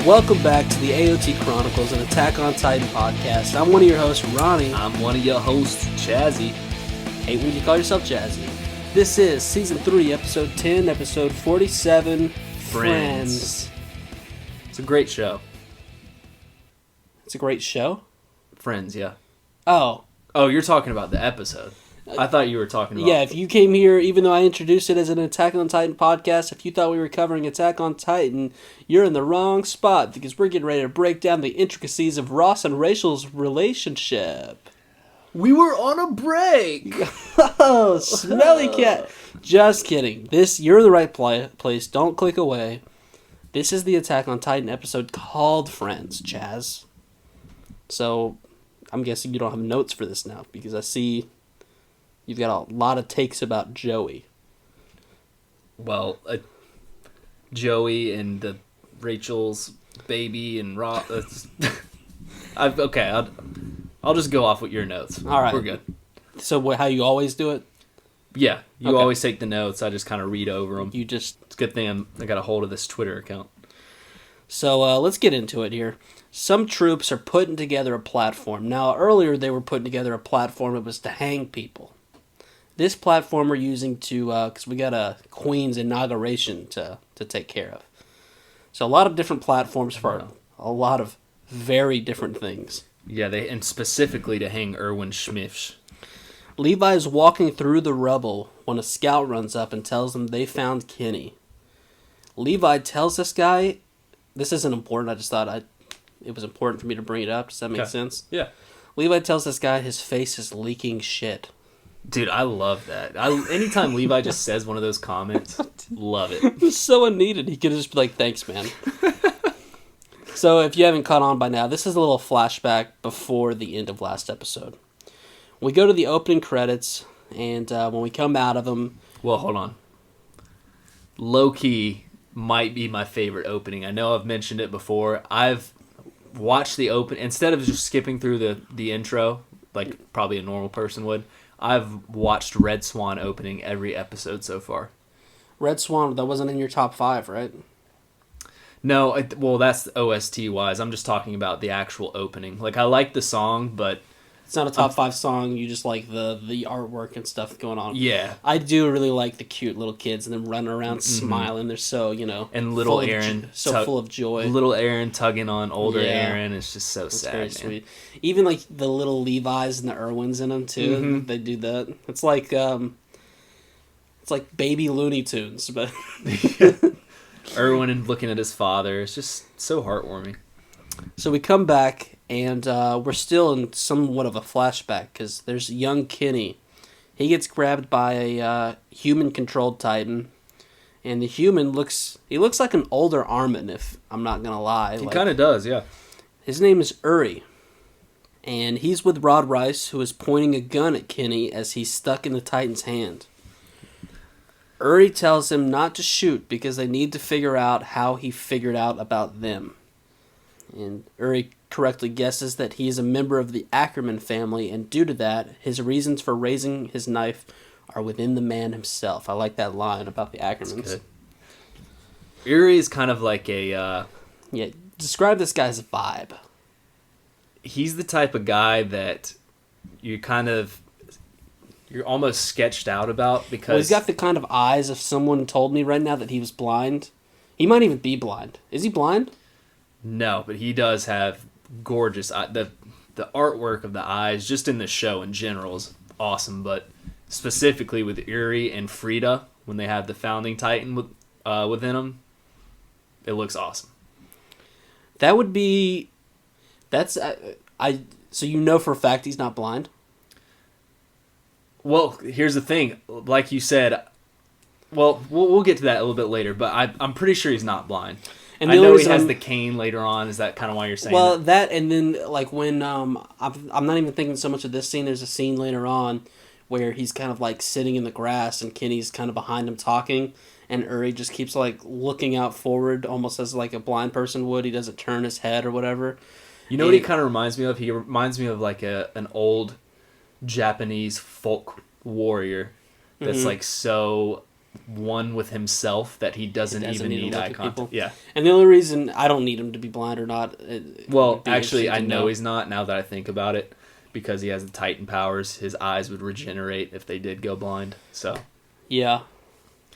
Welcome back to the AoT Chronicles, an Attack on Titan podcast. I'm one of your hosts, Ronnie. I'm one of your hosts, Chazzy. Hate when you call yourself Jazzy. This is Season 3, Episode 10, Episode 47, Friends. It's a great show. It's a great show? Friends, yeah. Oh, you're talking about the episode. I thought you were talking about... yeah, if you came here, even though I introduced it as an Attack on Titan podcast, if you thought we were covering Attack on Titan, you're in the wrong spot, because we're getting ready to break down the intricacies of Ross and Rachel's relationship. We were on a break! Oh, smelly cat. Just kidding. You're in the right place. Don't click away. This is the Attack on Titan episode called Friends, Chaz. So, I'm guessing you don't have notes for this now, because I see... you've got a lot of takes about Joey. Well, Joey and Rachel's baby and Ross. Okay, I'll just go off with your notes. All right. We're good. So how you always do it? Yeah, you Okay. always take the notes. I just kind of read over them. It's a good thing I got a hold of this Twitter account. So let's get into it here. Some troops are putting together a platform. Now, earlier they were putting together a platform that was to hang people. This platform we're using to, because we got a Queen's inauguration to take care of. So a lot of different platforms for a lot of very different things. Yeah, and specifically to hang Erwin Schmiff. Levi is walking through the rubble when a scout runs up and tells them they found Kenny. Levi tells this guy, this isn't important, I just thought it was important for me to bring it up. Does that make sense? Yeah. Levi tells this guy his face is leaking shit. Dude, I love that. Anytime Levi just says one of those comments, love it. It's so unneeded. He could just be like, thanks, man. So if you haven't caught on by now, this is a little flashback before the end of last episode. We go to the opening credits, and when we come out of them... Well, hold on. Low-key might be my favorite opening. I know I've mentioned it before. I've watched the open... Instead of just skipping through the intro, like probably a normal person would... I've watched Red Swan opening every episode so far. Red Swan, that wasn't in your top 5, right? No, well, that's OST-wise. I'm just talking about the actual opening. Like, I like the song, but... It's not a top 5 song, you just like the artwork and stuff going on. Yeah. I do really like the cute little kids and them running around smiling. They're so, And little Aaron. full of joy. Little Aaron tugging on older Aaron. It's just so sad, very man. sweet. Even like the little Levi's and the Irwins in them too. Mm-hmm. They do that. It's like baby Looney Tunes, but Irwin and looking at his father. It's just so heartwarming. So we come back, and we're still in somewhat of a flashback, because there's young Kenny. He gets grabbed by a human-controlled Titan, and the human looks like an older Armin, if I'm not going to lie. He kind of does, yeah. His name is Uri, and he's with Rod Rice, who is pointing a gun at Kenny as he's stuck in the Titan's hand. Uri tells him not to shoot, because they need to figure out how he figured out about them. And Uri correctly guesses that he is a member of the Ackerman family, and due to that, his reasons for raising his knife are within the man himself. I like that line about the Ackermans. That's good. Uri is kind of like a... Yeah, describe this guy's vibe. He's the type of guy that you're almost sketched out about, because... Well, he's got the kind of eyes if someone told me right now that he was blind. He might even be blind. Is he blind? No, but he does have gorgeous... The artwork of the eyes, just in the show in general, is awesome. But specifically with Uri and Frida, when they have the Founding Titan within them, it looks awesome. That would be... That's... So you know for a fact he's not blind? Well, here's the thing. Like you said... Well, we'll get to that a little bit later, but I'm pretty sure he's not blind. And I know he has the cane later on. Is that kind of why you're saying that? Well, and then, like, when, I'm not even thinking so much of this scene, there's a scene later on where he's kind of, like, sitting in the grass, and Kenny's kind of behind him talking, and Uri just keeps, like, looking out forward, almost as, like, a blind person would. He doesn't turn his head or whatever. You know what he kind of reminds me of? He reminds me of, like, an old Japanese folk warrior that's, like, so one with himself that he doesn't even need eye contact. Yeah. And the only reason I don't need him to be blind or not... Well, actually, I know he's not, now that I think about it. Because he has the Titan powers, his eyes would regenerate if they did go blind. So... Yeah.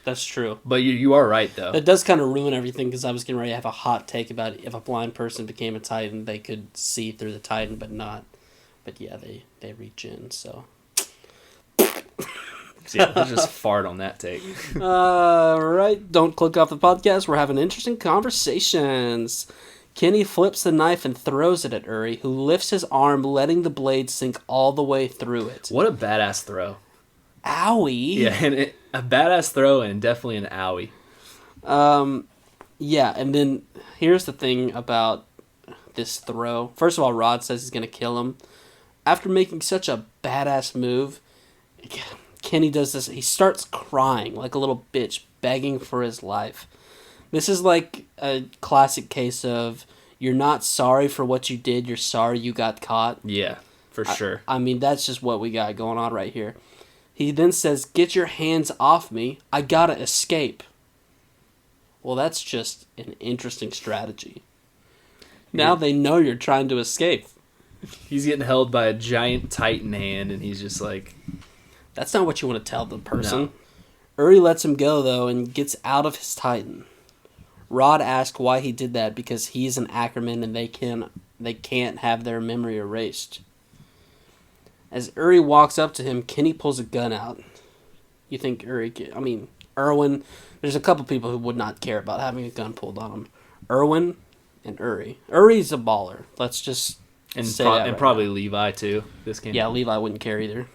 That's true. But you are right, though. It does kind of ruin everything, because I was getting ready to have a hot take about if a blind person became a Titan, they could see through the Titan, but not. But yeah, they reach in, so. Yeah, let's just fart on that take. Alright, don't click off the podcast. We're having interesting conversations. Kenny flips the knife and throws it at Uri, who lifts his arm, letting the blade sink all the way through it. What a badass throw. Owie. Yeah, and a badass throw and definitely an owie. Yeah, and then here's the thing about this throw. First of all, Rod says he's going to kill him. After making such a badass move, Kenny does this. He starts crying like a little bitch, begging for his life. This is like a classic case of you're not sorry for what you did, you're sorry you got caught. Yeah, for sure. I mean, that's just what we got going on right here. He then says, "Get your hands off me. I gotta escape." Well, that's just an interesting strategy. Now they know you're trying to escape. He's getting held by a giant Titan hand, and he's just like... That's not what you want to tell the person. No. Uri lets him go, though, and gets out of his Titan. Rod asks why he did that, because he's an Ackerman and they can't have their memory erased. As Uri walks up to him, Kenny pulls a gun out. You think Erwin, there's a couple people who would not care about having a gun pulled on them. Erwin and Uri. Uri's a baller. Let's just say that right probably now. Levi, too. This game. Yeah, Levi wouldn't care either.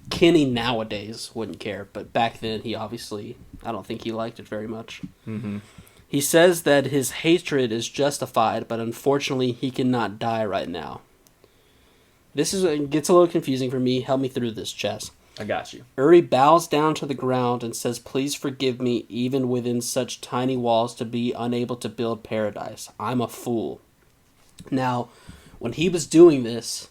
Kenny nowadays wouldn't care, but back then he obviously, I don't think he liked it very much. Mm-hmm. He says that his hatred is justified, but unfortunately he cannot die right now. This gets a little confusing for me. Help me through this, Chess. I got you. Uri bows down to the ground and says, "Please forgive me, even within such tiny walls, to be unable to build paradise. I'm a fool." Now, when he was doing this,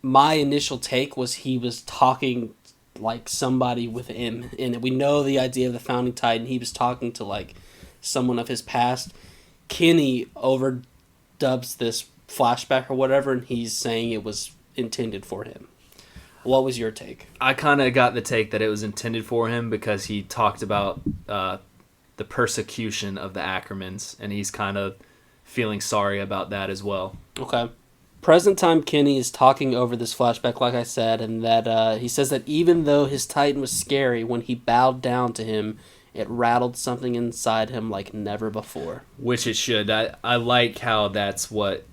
my initial take was he was talking like somebody within, and we know the idea of the founding Titan. He was talking to like someone of his past. Kenny overdubs this flashback or whatever, and he's saying it was intended for him. What was your take? I kind of got the take that it was intended for him because he talked about the persecution of the Ackermans, and he's kind of feeling sorry about that as well. Okay. Present time Kenny is talking over this flashback, like I said, and that he says that even though his Titan was scary, when he bowed down to him, it rattled something inside him like never before. Which it should. I like how that's what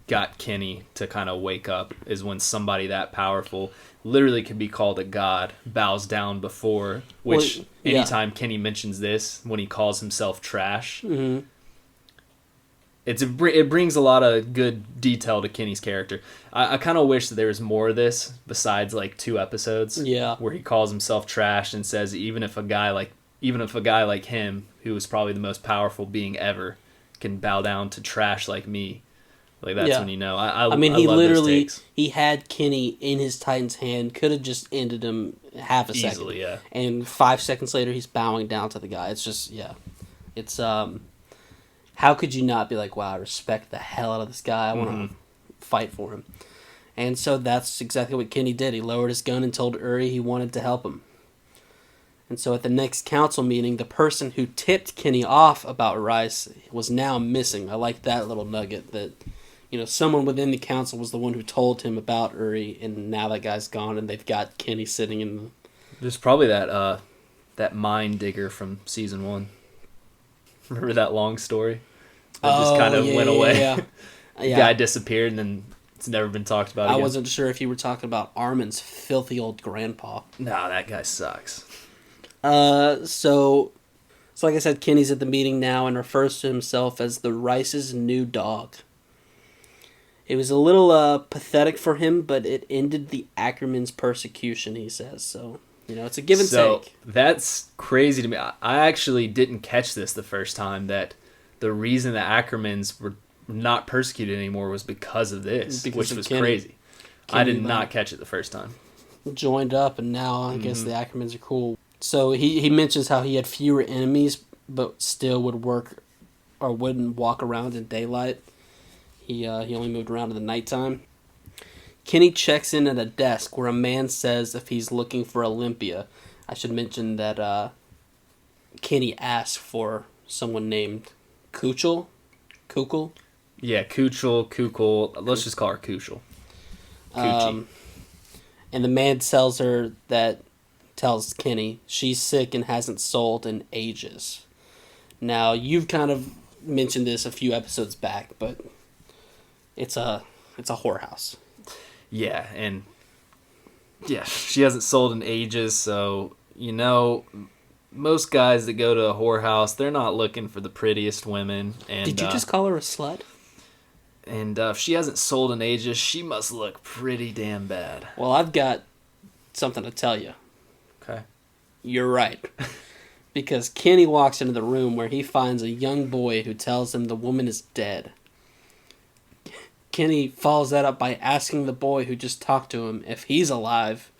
got Kenny to kind of wake up, is when somebody that powerful literally could be called a god bows down before, which anytime Kenny mentions this, when he calls himself trash, mm-hmm. It brings a lot of good detail to Kenny's character. I kind of wish that there was more of this besides like 2 episodes. Yeah, where he calls himself trash and says even if a guy like him, who is probably the most powerful being ever, can bow down to trash like me, like that's when you know. I mean, he literally he had Kenny in his Titan's hand, could have just ended him half a second. Easily, yeah. And 5 seconds later, he's bowing down to the guy. It's just it's how could you not be like, wow, I respect the hell out of this guy. I want to fight for him. And so that's exactly what Kenny did. He lowered his gun and told Uri he wanted to help him. And so at the next council meeting, the person who tipped Kenny off about Rice was now missing. I like that little nugget that, someone within the council was the one who told him about Uri, and now that guy's gone, and they've got Kenny sitting in the... There's probably that mine digger from season 1. Remember that long story? That just kind of went away. Yeah. The guy disappeared, and then it's never been talked about again. I wasn't sure if you were talking about Armin's filthy old grandpa. No, that guy sucks. So like I said, Kenny's at the meeting now and refers to himself as the Rice's new dog. It was a little pathetic for him, but it ended the Ackerman's persecution, he says. So, it's a give and take. That's crazy to me. I actually didn't catch this the first time, that the reason the Ackermans were not persecuted anymore was because of this, which was Kenny. crazy. I did not catch it the first time. Joined up, and now I guess the Ackermans are cool. So he mentions how he had fewer enemies, but still would work or wouldn't walk around in daylight. He only moved around in the nighttime. Kenny checks in at a desk where a man says if he's looking for Olympia. I should mention that Kenny asked for someone named Kuchel. Kukul? Yeah, Kukul. Let's just call her Kuchel. And the man tells Kenny she's sick and hasn't sold in ages. Now, you've kind of mentioned this a few episodes back, but it's a whorehouse. Yeah, and yeah, she hasn't sold in ages, so, most guys that go to a whorehouse, they're not looking for the prettiest women. And did you just call her a slut? And if she hasn't sold in ages, she must look pretty damn bad. Well, I've got something to tell you. Okay. You're right. Because Kenny walks into the room where he finds a young boy who tells him the woman is dead. Kenny follows that up by asking the boy who just talked to him if he's alive.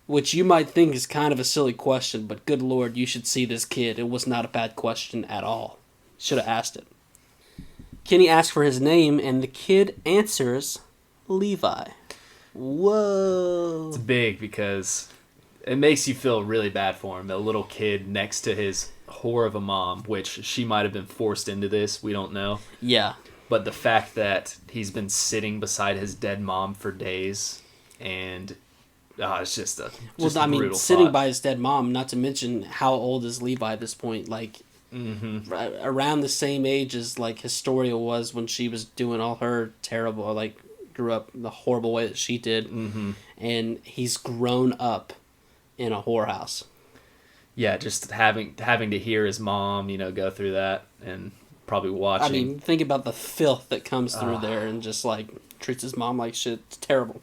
Which you might think is kind of a silly question, but good lord, you should see this kid. It was not a bad question at all. Should have asked it. Kenny asks for his name, and the kid answers Levi. Whoa. It's big because it makes you feel really bad for him. A little kid next to his whore of a mom, which she might have been forced into this. We don't know. Yeah. But the fact that he's been sitting beside his dead mom for days, and it's just a brutal sitting thought. by his dead mom, not to mention how old is Levi at this point? Like, around the same age as, like, Historia was when she was doing all her terrible, like, grew up the horrible way that she did. Mm-hmm. And he's grown up in a whorehouse. Yeah, just having to hear his mom, go through that, and probably watching. I mean, think about the filth that comes through there, and just, like, treats his mom like shit. It's terrible.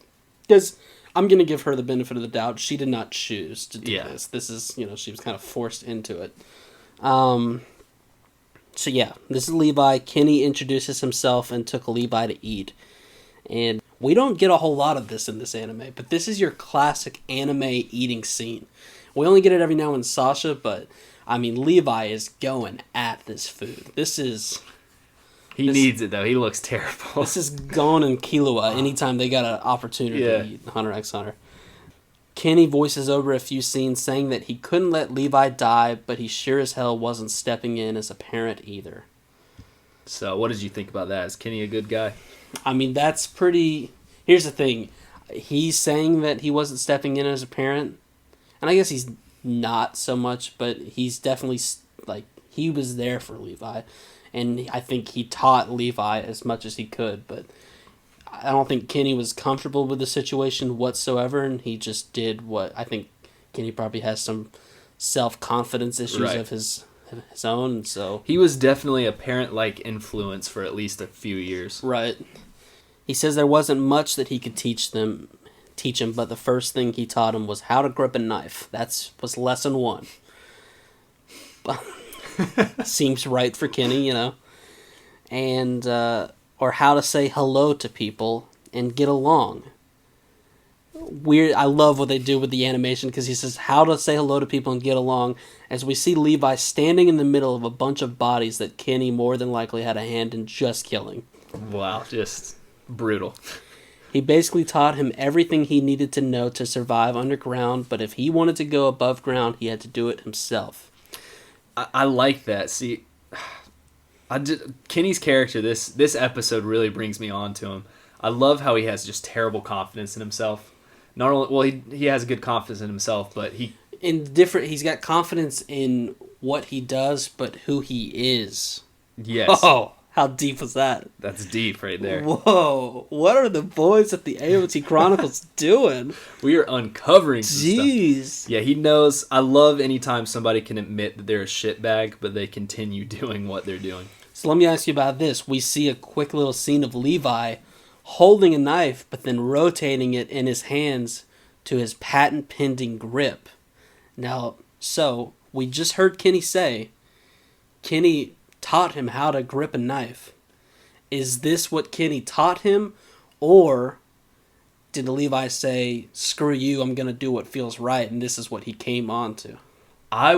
Because I'm going to give her the benefit of the doubt. She did not choose to do this. This is, she was kind of forced into it. So yeah, this is Levi. Kenny introduces himself and took Levi to eat. And we don't get a whole lot of this in this anime, but this is your classic anime eating scene. We only get it every now and then, Sasha, but I mean, Levi is going at this food. He needs it, though. He looks terrible. This is Gon and Killua anytime they got an opportunity to eat Hunter x Hunter. Kenny voices over a few scenes saying that he couldn't let Levi die, but he sure as hell wasn't stepping in as a parent either. So what did you think about that? Is Kenny a good guy? I mean, that's pretty... Here's the thing. He's saying that he wasn't stepping in as a parent, and I guess he's not so much, but he's definitely, like, he was there for Levi. And I think he taught Levi as much as he could, but I don't think Kenny was comfortable with the situation whatsoever, and he just did what I think Kenny probably has some self-confidence issues of his own, so... He was definitely a parent-like influence for at least a few years. Right. He says there wasn't much that he could teach him, but the first thing he taught him was how to grip a knife. That was lesson 1. Seems right for Kenny, and or how to say hello to people and get along. Weird. I love what they do with the animation because he says how to say hello to people and get along, as we see Levi standing in the middle of a bunch of bodies that Kenny more than likely had a hand in just killing. Wow, just brutal. He basically taught him everything he needed to know to survive underground, but if he wanted to go above ground, he had to do it himself. I like that. See, Kenny's character, this episode really brings me on to him. I love how he has just terrible confidence in himself. Not only, he has good confidence in himself, but he's got confidence in what he does, but who he is. Yes. Oh, how deep was that? That's deep right there. Whoa, what are the boys at the AoT Chronicles doing? We are uncovering some Jeez. stuff. Yeah, he knows. I love anytime somebody can admit that they're a shitbag, but they continue doing what they're doing. So let me ask you about this. We see a quick little scene of Levi holding a knife, but then rotating it in his hands to his patent-pending grip. Now, so, we just heard Kenny say, Kenny taught him how to grip a knife. Is this what Kenny taught him, or did Levi say, screw you, I'm going to do what feels right, and this is what he came on to? I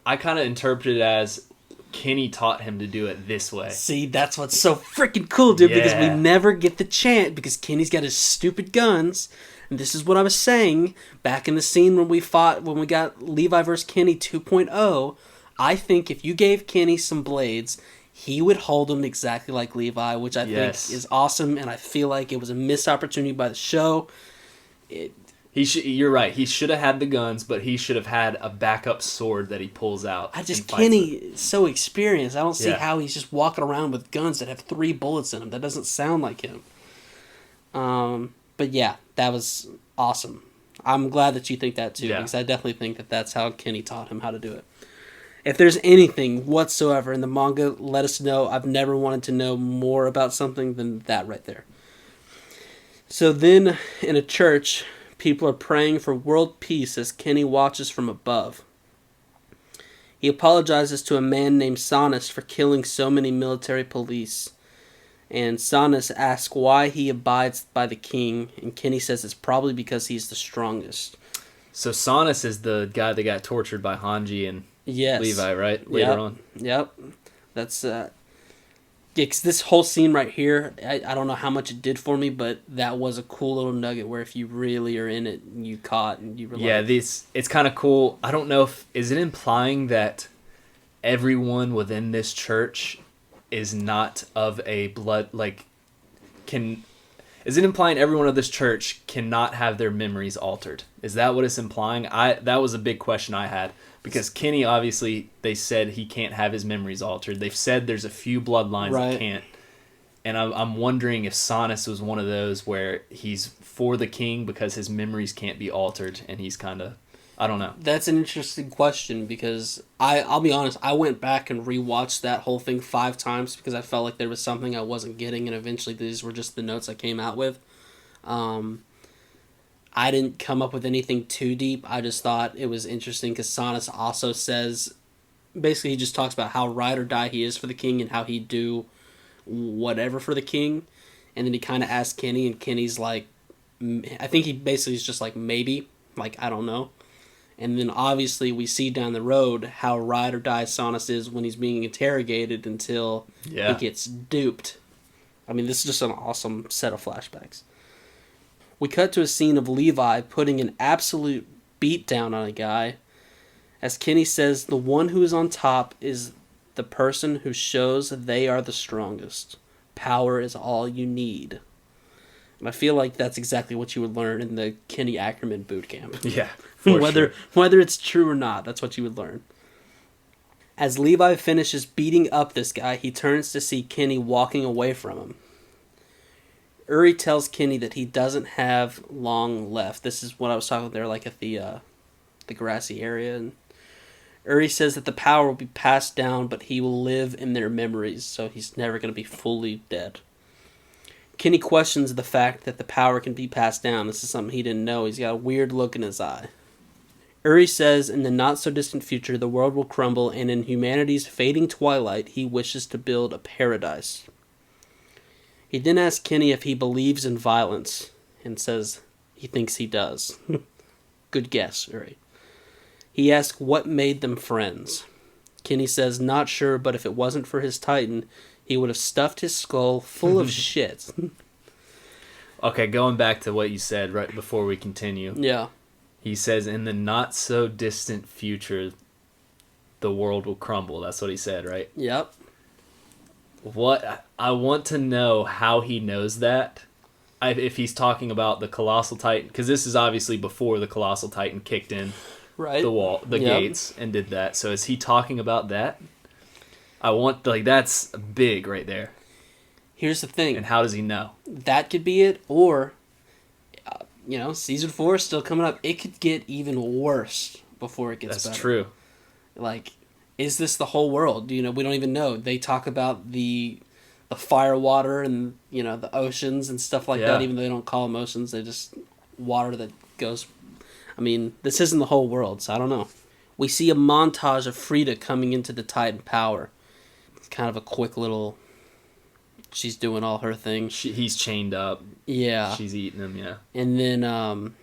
kind of interpret it as Kenny taught him to do it this way. See, that's what's so freaking cool, dude, because we Yeah. never get the chance, because Kenny's got his stupid guns, and this is what I was saying back in the scene when we got Levi vs. Kenny 2.0. I think if you gave Kenny some blades, he would hold them exactly like Levi, which I think is awesome, and I feel like it was a missed opportunity by the show. You're right. He should have had the guns, but he should have had a backup sword that he pulls out. Kenny is so experienced. I don't see how he's just walking around with guns that have 3 bullets in them. That doesn't sound like him. But yeah, that was awesome. I'm glad that you think that too, because I definitely think that that's how Kenny taught him how to do it. If there's anything whatsoever in the manga, let us know. I've never wanted to know more about something than that right there. So then, in a church, people are praying for world peace as Kenny watches from above. He apologizes to a man named Sonus for killing so many military police. And Sonus asks why he abides by the king, and Kenny says it's probably because he's the strongest. So Sonus is the guy that got tortured by Hanji and Levi, right? Later on. Yep. That's because this whole scene right here, I don't know how much it did for me, but that was a cool little nugget where if you really are in it, you caught and you were it's kind of cool. I don't know is it implying that everyone within this church is not of a blood is it implying everyone of this church cannot have their memories altered? Is that what it's implying? That was a big question I had. Because Kenny, obviously, they said he can't have his memories altered. They've said there's a few bloodlines that can't. And I'm wondering if Sonus was one of those where he's for the king because his memories can't be altered, and he's kind of... I don't know. That's an interesting question, because I'll be honest, I went back and rewatched that whole thing 5 times because I felt like there was something I wasn't getting, and eventually these were just the notes I came out with. I didn't come up with anything too deep. I just thought it was interesting because Sonus also says, basically he just talks about how ride or die he is for the king and how he'd do whatever for the king. And then he kind of asks Kenny, and Kenny's like, I think he basically is just like, maybe, like, I don't know. And then obviously we see down the road how ride or die Sonus is when he's being interrogated until he gets duped. I mean, this is just an awesome set of flashbacks. We cut to a scene of Levi putting an absolute beatdown on a guy. As Kenny says, the one who is on top is the person who shows they are the strongest. Power is all you need. And I feel like that's exactly what you would learn in the Kenny Ackerman boot camp. Yeah, whether it's true or not, that's what you would learn. As Levi finishes beating up this guy, he turns to see Kenny walking away from him. Uri tells Kenny that he doesn't have long left. This is what I was talking about there, like at the grassy area. And Uri says that the power will be passed down, but he will live in their memories, so he's never going to be fully dead. Kenny questions the fact that the power can be passed down. This is something he didn't know. He's got a weird look in his eye. Uri says in the not-so-distant future, the world will crumble, and in humanity's fading twilight, he wishes to build a paradise. He then asks Kenny if he believes in violence, and says he thinks he does. Good guess, Uri. He asks what made them friends. Kenny says not sure, but if it wasn't for his Titan, he would have stuffed his skull full of shit. Okay, going back to what you said right before we continue. Yeah. He says in the not-so-distant future, the world will crumble. That's what he said, right? Yep. What I want to know how he knows that. If he's talking about the Colossal Titan, because this is obviously before the Colossal Titan kicked in the gates and did that. So is he talking about that? That's big right there. Here's the thing. And how does he know? That could be it, or season 4 is still coming up. It could get even worse before it gets better. That's true. Like, is this the whole world? We don't even know. They talk about the fire water and, the oceans and stuff like that, even though they don't call them oceans. They just water that goes... I mean, this isn't the whole world, so I don't know. We see a montage of Frida coming into the Titan power. It's kind of a quick little... She's doing all her things. He's chained up. Yeah. She's eating him, yeah. And then,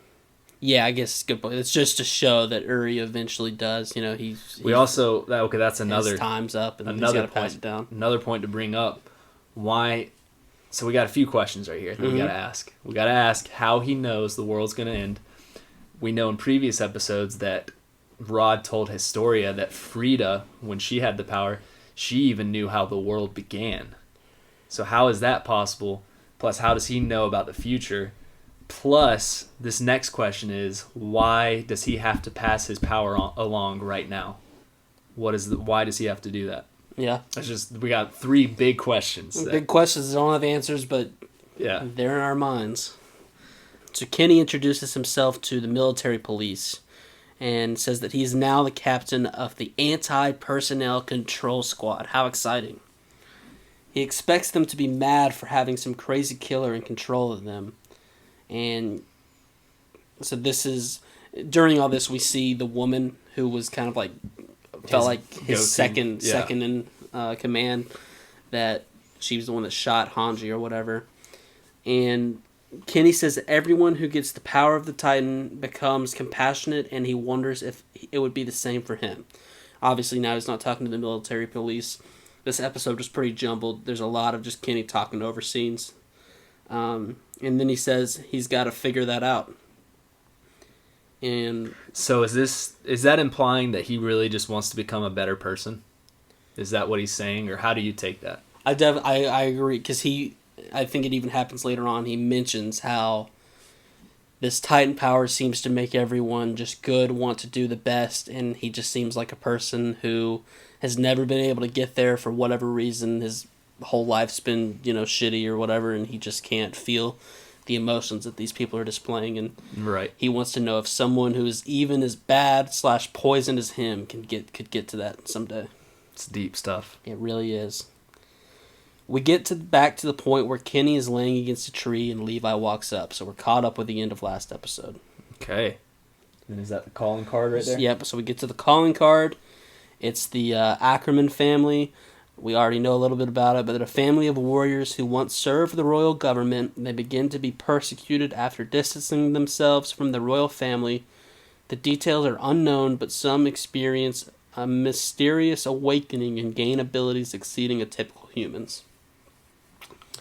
yeah, I guess it's a good point. It's just to show that Uri eventually does. You know, We also that's another his time's up, and he's another got to pass it down. Another point to bring up. Why? So we got a few questions right here that we got to ask. We got to ask how he knows the world's going to end. We know in previous episodes that Rod told Historia that Frida, when she had the power, she even knew how the world began. So how is that possible? Plus, how does he know about the future? Plus, this next question is, why does he have to pass his power along right now? Why does he have to do that? Yeah. We got three big questions. Big questions. They don't have answers, but yeah, they're in our minds. So Kenny introduces himself to the military police and says that he's now the captain of the Anti-Personnel Control Squad. How exciting. He expects them to be mad for having some crazy killer in control of them. And so during all this, we see the woman who was kind of like, felt like his second in command, that she was the one that shot Hanji or whatever. And Kenny says that everyone who gets the power of the Titan becomes compassionate, and he wonders if it would be the same for him. Obviously, now he's not talking to the military police. This episode was pretty jumbled. There's a lot of just Kenny talking over scenes. And then he says he's got to figure that out. And so is that implying that he really just wants to become a better person? Is that what he's saying, or how do you take that? I agree, because I think it even happens later on. He mentions how this Titan power seems to make everyone just good, want to do the best, and he just seems like a person who has never been able to get there for whatever reason. His whole life's been, shitty or whatever, and he just can't feel the emotions that these people are displaying. And right. He wants to know if someone who is even as bad / poison as him could get to that someday. It's deep stuff. It really is. We get back to the point where Kenny is laying against a tree and Levi walks up. So we're caught up with the end of last episode. Okay. And is that the calling card right there? Yep. So we get to the calling card. It's the Ackerman family. We already know a little bit about it, but they're a family of warriors who once served the royal government. They begin to be persecuted after distancing themselves from the royal family. The details are unknown, but some experience a mysterious awakening and gain abilities exceeding a typical humans.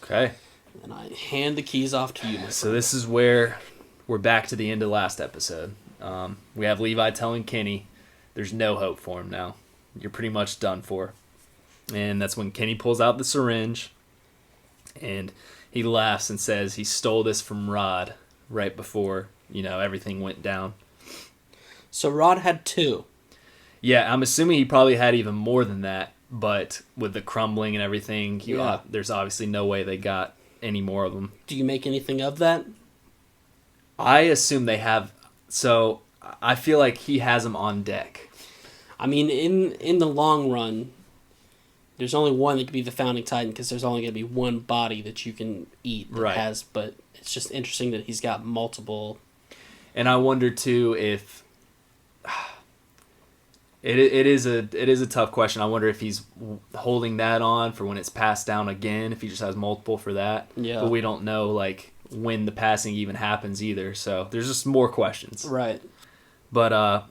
Okay. And I hand the keys off to you. So this is where we're back to the end of last episode. We have Levi telling Kenny there's no hope for him now. You're pretty much done for. And that's when Kenny pulls out the syringe and he laughs and says he stole this from Rod right before, everything went down. So Rod had 2. Yeah, I'm assuming he probably had even more than that, but with the crumbling and everything, there's obviously no way they got any more of them. Do you make anything of that? I assume they have. So I feel like he has them on deck. I mean, in the long run, there's only one that could be the founding Titan, because there's only going to be one body that you can eat that has, but it's just interesting that he's got multiple. And I wonder too if it is a tough question. I wonder if he's holding that on for when it's passed down again, if he just has multiple for that. Yeah. But we don't know when the passing even happens either. So there's just more questions. Right. But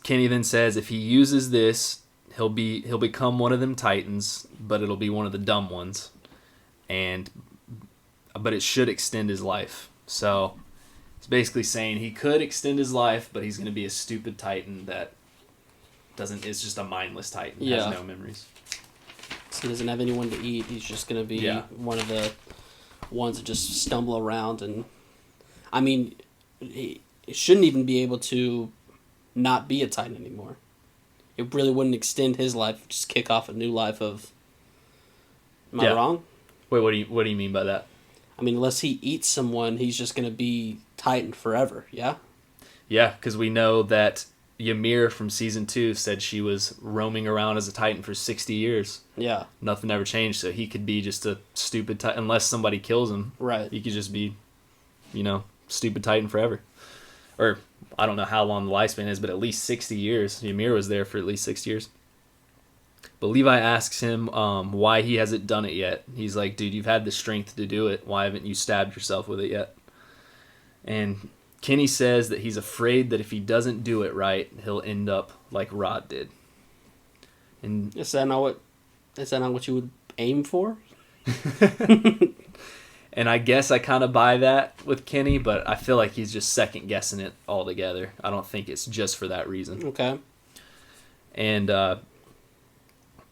Kenny then says if he uses this, he'll become one of them Titans, but it'll be one of the dumb ones, but it should extend his life. So it's basically saying he could extend his life, but he's going to be a stupid Titan that is just a mindless Titan. Has no memories. So he doesn't have anyone to eat. He's just going to be one of the ones that just stumble around. And I mean, he shouldn't even be able to not be a Titan anymore. It really wouldn't extend his life. Just kick off a new life of. Am I wrong? Wait, what do you mean by that? I mean, unless he eats someone, he's just going to be Titan forever. Yeah. Yeah, because we know that Ymir from season 2 said she was roaming around as a Titan for 60 years. Yeah. Nothing ever changed, so he could be just a stupid Titan unless somebody kills him. Right. He could just be, stupid Titan forever. Or I don't know how long the lifespan is, but at least 60 years. Ymir was there for at least 6 years. But Levi asks him why he hasn't done it yet. He's like, dude, you've had the strength to do it. Why haven't you stabbed yourself with it yet? And Kenny says that he's afraid that if he doesn't do it right, he'll end up like Rod did. And Is that not what you would aim for? and I guess I kind of buy that with Kenny, but I feel like he's just second guessing it altogether. I don't think it's just for that reason. Okay. And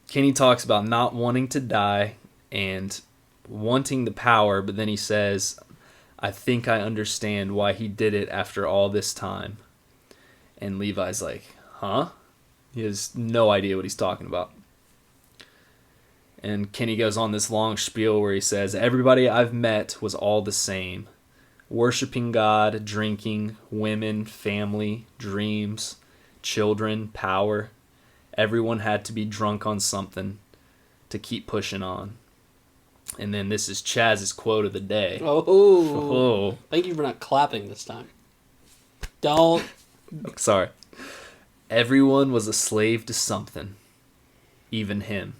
Kenny talks about not wanting to die and wanting the power, but then he says, I think I understand why he did it after all this time. And Levi's like, huh? He has no idea what he's talking about. And Kenny goes on this long spiel where he says, everybody I've met was all the same. Worshipping God, drinking, women, family, dreams, children, power. Everyone had to be drunk on something to keep pushing on. And then this is Chaz's quote of the day. Oh. Thank you for not clapping this time. Don't. Sorry. Everyone was a slave to something. Even him.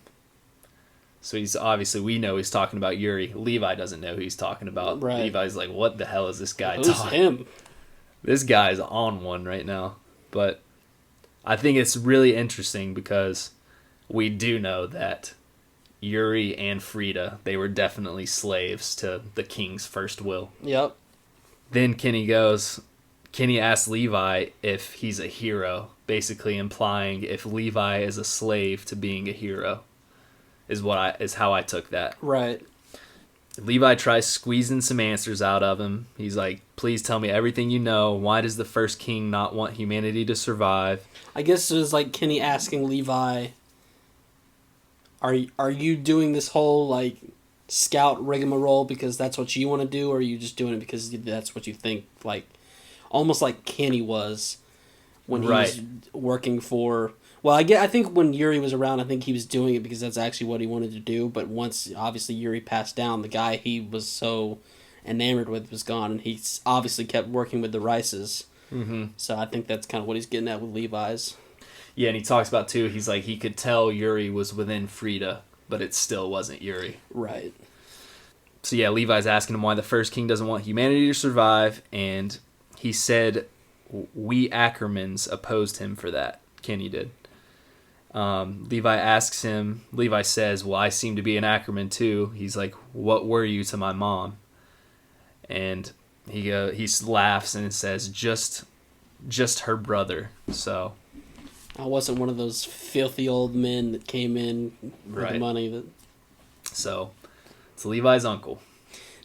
So he's obviously, we know he's talking about Yuri. Levi doesn't know who he's talking about. Right. Levi's like, what the hell is this guy Who's talking? him? This guy's on one right now. But I think it's really interesting because we do know that Yuri and Frida, they were definitely slaves to the king's first will. Yep. Then Kenny asks Levi if he's a hero, basically implying if Levi is a slave to being a hero, is how I took that. Right. Levi tries squeezing some answers out of him. He's like, please tell me everything you know. Why does the first king not want humanity to survive? I guess it was like Kenny asking Levi, Are you doing this whole like scout rigmarole because that's what you want to do, or are you just doing it because that's what you think? Like, almost like Kenny was when he was working for. Well, I think when Yuri was around, I think he was doing it because that's actually what he wanted to do. But once obviously Yuri passed down, the guy he was so enamored with was gone, and he obviously kept working with the Rices. Mm-hmm. So I think that's kind of what he's getting at with Levi's. Yeah, and he talks about, too, he's like, he could tell Yuri was within Frida, but it still wasn't Yuri. Right. So yeah, Levi's asking him why the first king doesn't want humanity to survive, and he said, we Ackermans opposed him for that. Kenny did. Levi says, well, I seem to be an Ackerman too. He's like, what were you to my mom? And he laughs and says, just her brother. So I wasn't one of those filthy old men that came in with the money. So it's Levi's uncle.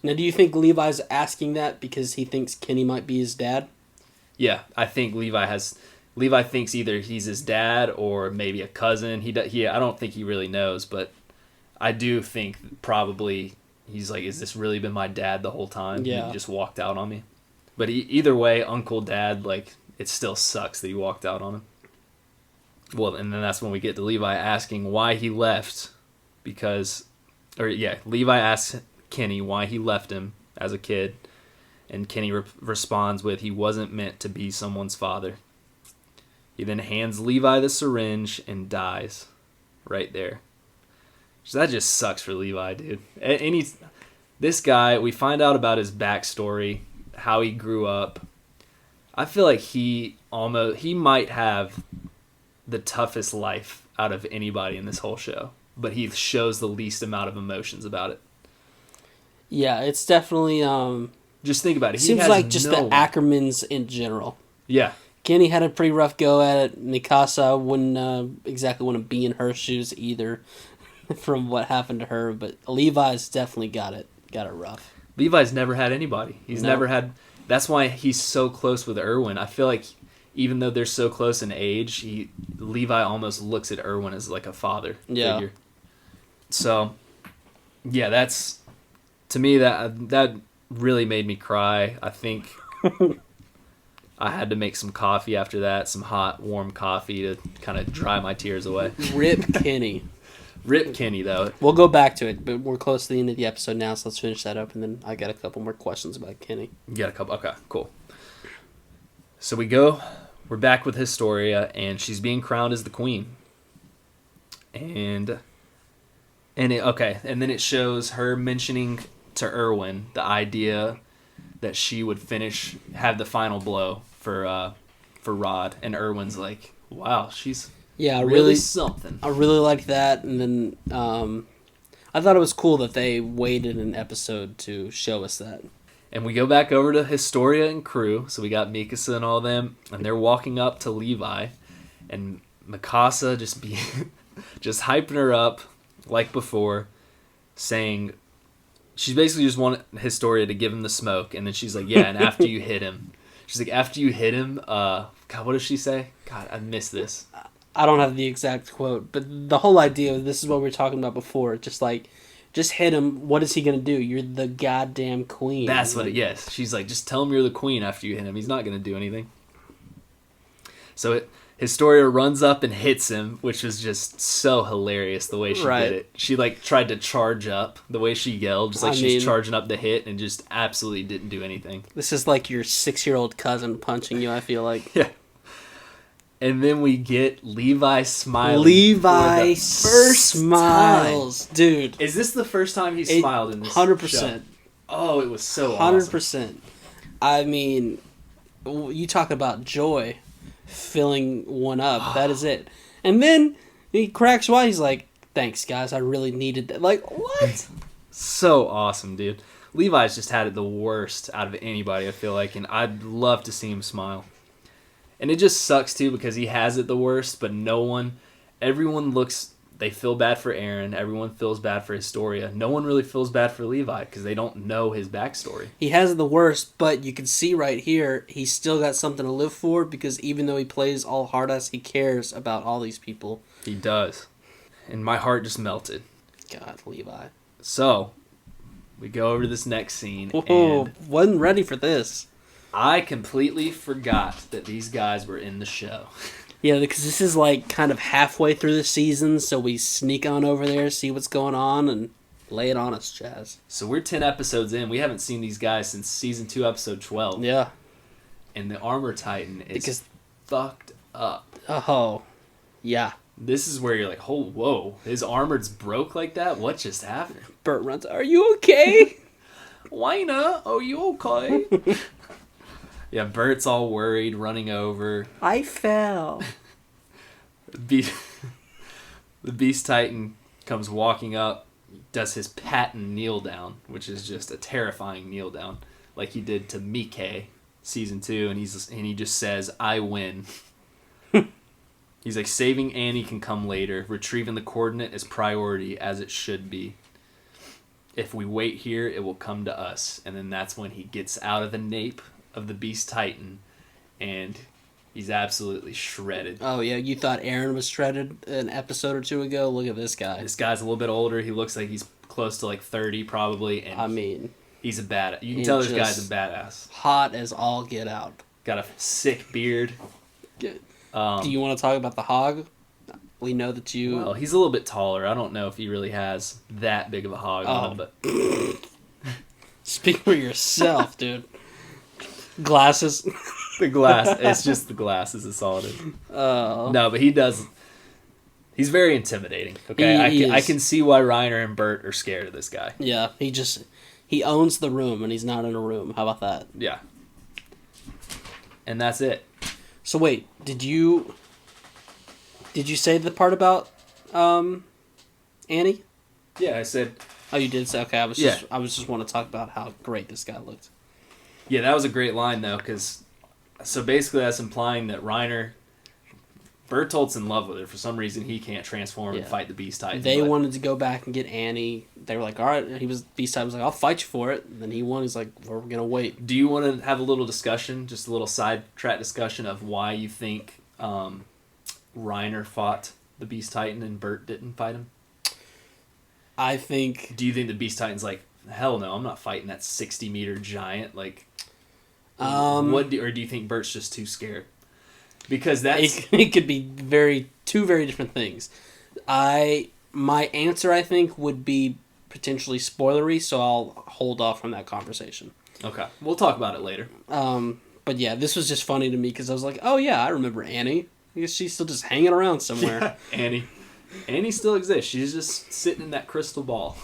Now, do you think Levi's asking that because he thinks Kenny might be his dad? Yeah, I think Levi thinks either he's his dad or maybe a cousin. I don't think he really knows, but I do think probably he's like, has this really been my dad the whole time? Yeah. He just walked out on me. But either way, uncle, dad, like, it still sucks that he walked out on him. Well, and then that's when we get to Levi asking why he left. Levi asks Kenny why he left him as a kid. And Kenny responds with, he wasn't meant to be someone's father. He then hands Levi the syringe and dies right there. So that just sucks for Levi, dude. And this guy, we find out about his backstory, how he grew up. I feel like he might have the toughest life out of anybody in this whole show, but he shows the least amount of emotions about it. Yeah, it's definitely just think about it. Seems like just the Ackermans in general. Yeah. Kenny had a pretty rough go at it. Mikasa wouldn't exactly want to be in her shoes either from what happened to her, but Levi's definitely got it rough. Levi's never had anybody. Never had. That's why he's so close with Erwin. I feel like even though they're so close in age, Levi almost looks at Erwin as like a father figure. So, yeah, that's, to me, that really made me cry. I think I had to make some coffee after that, some hot, warm coffee to kind of dry my tears away. Rip Kenny. Rip Kenny, though. We'll go back to it, but we're close to the end of the episode now, so let's finish that up, and then I got a couple more questions about Kenny. You got a couple? Okay, cool. So we're back with Historia, and she's being crowned as the queen. and then it shows her mentioning to Erwin the idea that she would have the final blow for Rod, and Erwin's like, wow, she's really something. I really like that, and then I thought it was cool that they waited an episode to show us that. And we go back over to Historia and crew, so we got Mikasa and all them, and they're walking up to Levi, and Mikasa just hyping her up like before, saying she's basically just wanted Historia to give him the smoke, and then she's like, yeah, and after you hit him, she's like, after you hit him, God, what does she say? God, I missed this. I don't have the exact quote, but the whole idea of this is what we were talking about before. Just hit him. What is he going to do? You're the goddamn queen. That's what yes. She's like, just tell him you're the queen after you hit him. He's not going to do anything. So Historia runs up and hits him, which was just so hilarious the way she did it. She tried to charge up the way she yelled, just she's charging up the hit, and just absolutely didn't do anything. This is like your 6-year-old cousin punching you, I feel like. Yeah. And then we get Levi smiling. Levi first smiles. Time. Dude. Is this the first time he smiled in this 100%. Show? Oh, it was so 100%. Awesome. I mean, you talk about joy filling one up. That is it. And then he cracks wise. He's like, thanks, guys. I really needed that. Like, what? So awesome, dude. Levi's just had it the worst out of anybody, I feel like, and I'd love to see him smile. And it just sucks, too, because he has it the worst, but everyone they feel bad for Aaron. Everyone feels bad for Historia. No one really feels bad for Levi because they don't know his backstory. He has it the worst, but you can see right here, he's still got something to live for because even though he plays all hard-ass, he cares about all these people. He does. And my heart just melted. God, Levi. So, we go over to this next scene. Whoa, wasn't ready for this. I completely forgot that these guys were in the show. Yeah, because this is kind of halfway through the season, so we sneak on over there, see what's going on, and lay it on us, Chaz. So we're 10 episodes in. We haven't seen these guys since season 2, episode 12. Yeah. And the Armor Titan is fucked up. Oh, yeah. This is where you're like, oh, whoa, his armor's broke like that? What just happened? Bert runs, are you okay? Wina, are you okay? Yeah, Bert's all worried, running over. I fell. The Beast Titan comes walking up, does his patent kneel down, which is just a terrifying kneel down, like he did to Mike, season 2, and he just says, I win. He's like, saving Annie can come later. Retrieving the coordinate is priority, as it should be. If we wait here, it will come to us. And then that's when he gets out of the nape of the Beast Titan, and he's absolutely shredded. Oh, yeah, you thought Aaron was shredded an episode or 2 ago? Look at this guy. This guy's a little bit older. He looks like he's close to 30 probably, and he's a badass. You can tell this guy's a badass. Hot as all get out. Got a sick beard. Do you want to talk about the hog? We know that you... Well, he's a little bit taller. I don't know if he really has that big of a hog on him, but... Speak for yourself, dude. Glasses. The glass. It's just the glasses. It's all it is. Oh. No, but he does... He's very intimidating, okay? I can see why Reiner and Bert are scared of this guy. Yeah, he owns the room, and he's not in a room. How about that? Yeah. And that's it. So wait, did you say the part about Annie? Yeah, I said... Oh, you did say, okay, I was just want to talk about how great this guy looked. Yeah, that was a great line, though, because... So basically that's implying that Bertolt's in love with her. For some reason, he can't transform and fight the Beast Titan. They wanted to go back and get Annie. They were like, all right. Beast Titan was like, I'll fight you for it. And then he won. He's like, we're going to wait. Do you want to have a little discussion, just a little sidetrack discussion of why you think Reiner fought the Beast Titan and Bert didn't fight him? I think... Do you think the Beast Titan's like, hell no, I'm not fighting that 60-meter giant? Like, or do you think Bert's just too scared? Because that's... It could be two very different things. My answer, I think, would be potentially spoilery, so I'll hold off from that conversation. Okay. We'll talk about it later. But yeah, this was just funny to me because I was like, oh yeah, I remember Annie. I guess she's still just hanging around somewhere. Yeah, Annie. Annie still exists. She's just sitting in that crystal ball.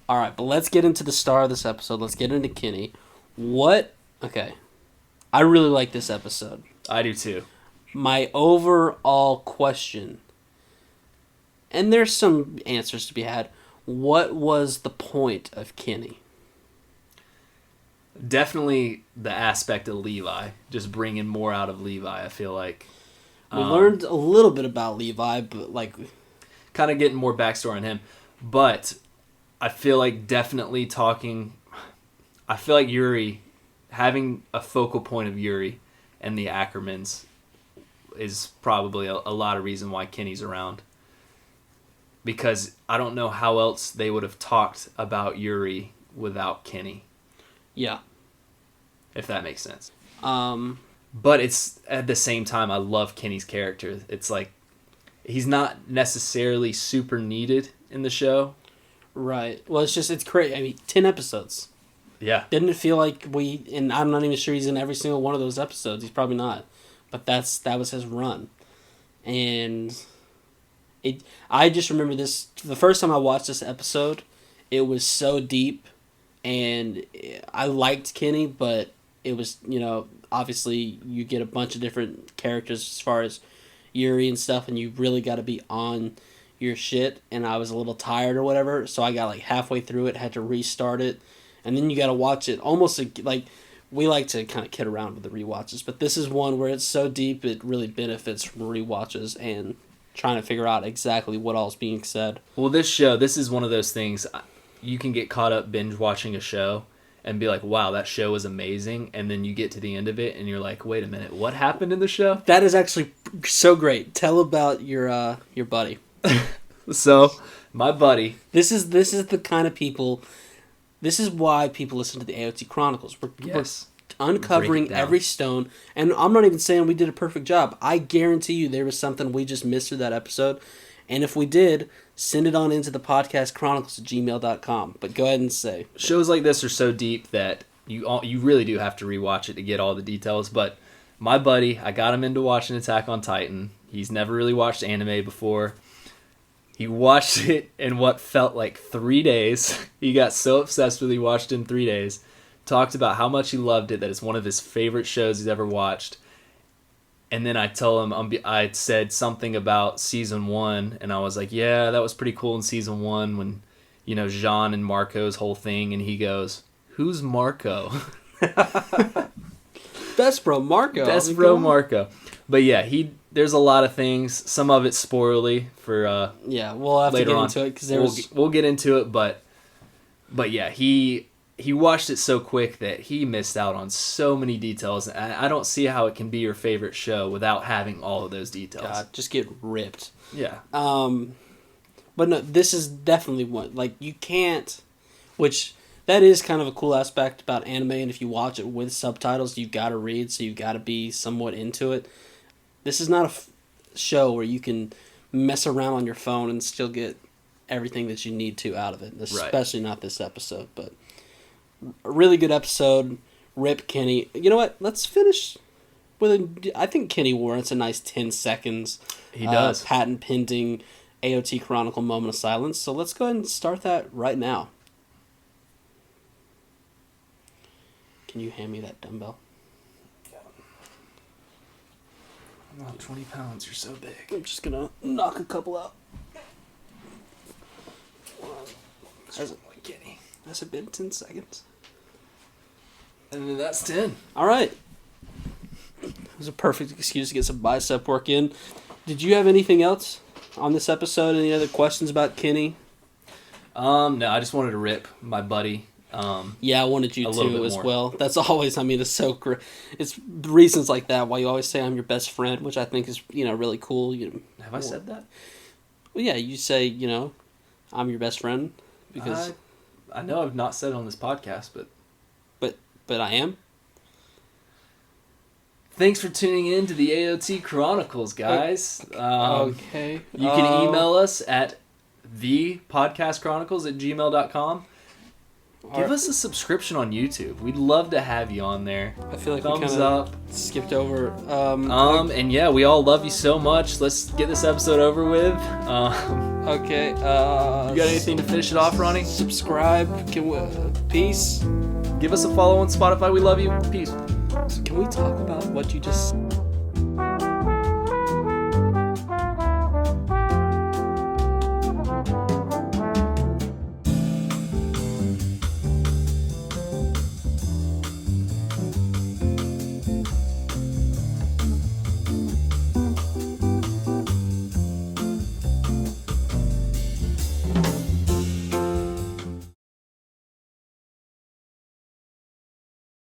All right, but let's get into the star of this episode. Let's get into Kenny. Okay. I really like this episode. I do too. My overall question, and there's some answers to be had, what was the point of Kenny? Definitely the aspect of Levi. Just bringing more out of Levi, I feel like. We learned a little bit about Levi, but kind of getting more backstory on him. But I feel like definitely I feel like Yuri, having a focal point of Yuri and the Ackermans is probably a lot of reason why Kenny's around. Because I don't know how else they would have talked about Yuri without Kenny. Yeah. If that makes sense. But it's at the same time, I love Kenny's character. It's like, he's not necessarily super needed in the show. Right. Well, it's crazy. I mean, 10 episodes. Yeah. Didn't it feel like and I'm not even sure he's in every single one of those episodes. He's probably not. But that was his run. And I just remember this, the first time I watched this episode, it was so deep, and I liked Kenny, but it was, obviously you get a bunch of different characters as far as Yuri and stuff, and you really got to be on your shit, and I was a little tired or whatever, so I got halfway through it, had to restart it, and then you got to watch it almost like we like to kind of kid around with the rewatches, but this is one where it's so deep it really benefits from rewatches and trying to figure out exactly what all's being said. Well, this is one of those things, you can get caught up binge watching a show and be like, wow, that show was amazing, and then you get to the end of it and you're like, wait a minute, what happened in the show? That is actually so great. Tell about your buddy. So, my buddy. This is the kind of people. This is why people listen to the AoT Chronicles. We're uncovering every stone, and I'm not even saying we did a perfect job. I guarantee you there was something we just missed through that episode, and if we did, send it on into thepodcastchronicles@gmail.com. But go ahead and say. Shows like this are so deep that you really do have to rewatch it to get all the details. But my buddy, I got him into watching Attack on Titan. He's never really watched anime before. He watched it in what felt like 3 days. He got so obsessed with it, he watched it in 3 days. Talked about how much he loved it, that it's one of his favorite shows he's ever watched. And then I told him, I said something about season 1, and I was like, yeah, that was pretty cool in season 1 when, Jean and Marco's whole thing, and he goes, who's Marco? Best bro Marco. Best bro Marco. But yeah, there's a lot of things. Some of it's spoilerly for we'll have to get into it because we'll get into it, but yeah, he watched it so quick that he missed out on so many details. And I don't see how it can be your favorite show without having all of those details. God, just get ripped. Yeah. But no, this is definitely one. You can't, which that is kind of a cool aspect about anime. And if you watch it with subtitles, you've got to read, so you've got to be somewhat into it. This is not a show where you can mess around on your phone and still get everything that you need to out of it, especially not this episode. But a really good episode. Rip Kenny. You know what? Let's finish with I think Kenny warrants a nice 10 seconds. He does. Patent pending AoT Chronicle moment of silence. So let's go ahead and start that right now. Can you hand me that dumbbell? I'm not 20 pounds. You're so big. I'm just going to knock a couple out. Has it been 10 seconds? And then that's 10. All right. It was a perfect excuse to get some bicep work in. Did you have anything else on this episode? Any other questions about Kenny? No, I just wanted to rip my buddy. Yeah, I wanted you to as well. That's always, it's so great. It's reasons like that why you always say I'm your best friend, which I think is, really cool. Have I said that? Well, yeah, you say, I'm your best friend because I know I've not said it on this podcast, but I am. Thanks for tuning in to the AoT Chronicles, guys. Okay. You can email us at thepodcastchronicles@gmail.com. Give us a subscription on YouTube. We'd love to have you on there. I feel like thumbs we up. Skipped over. And yeah, we all love you so much. Let's get this episode over with. Okay. You got anything to finish it off, Ronnie? Subscribe. Peace. Give us a follow on Spotify. We love you. Peace. Can we talk about what you just